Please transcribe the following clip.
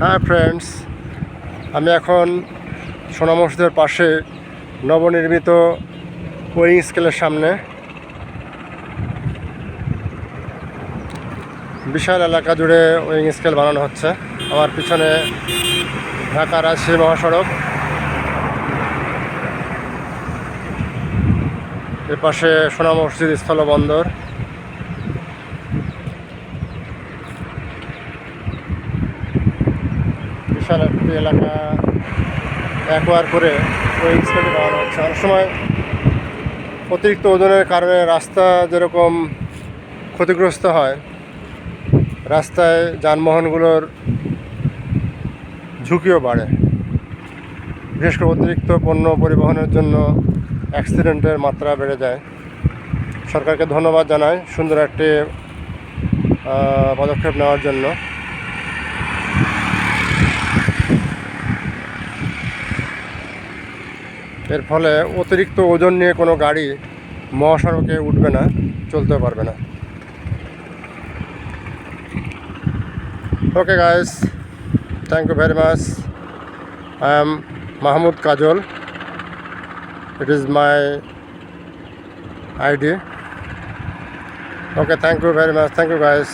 হ্যাঁ ফ্রেন্ডস, আমি এখন সোনা মসজিদের পাশে নবনির্মিত ওয়িং স্কেলের সামনে। বিশাল এলাকা জুড়ে ওয়িং স্কেল বানানো হচ্ছে। আমার পিছনে ঢাকা রাজশাহী মহাসড়ক, এর পাশে সোনা মসজিদ স্থলবন্দর। বিশাল একটি এলাকা একবার করে ওই স্কেলে বানানো হচ্ছে। অনেক সময় অতিরিক্ত ওজনের কারণে রাস্তা যেরকম ক্ষতিগ্রস্ত হয়, রাস্তায় যানবাহনগুলোর ঝুঁকিও বাড়ে। বিশেষ করে অতিরিক্ত পণ্য পরিবহনের জন্য অ্যাক্সিডেন্টের মাত্রা বেড়ে যায়। সরকারকে ধন্যবাদ জানাই সুন্দর একটি পদক্ষেপ নেওয়ার জন্য। এর ফলে অতিরিক্ত ওজন নিয়ে কোনো গাড়ি মহাসড়কে উঠবে না, চলতে পারবে না। Okay guys, thank you very much. I am Mahmoud Kajol. It is my ID. Okay, thank you very much. Thank you guys.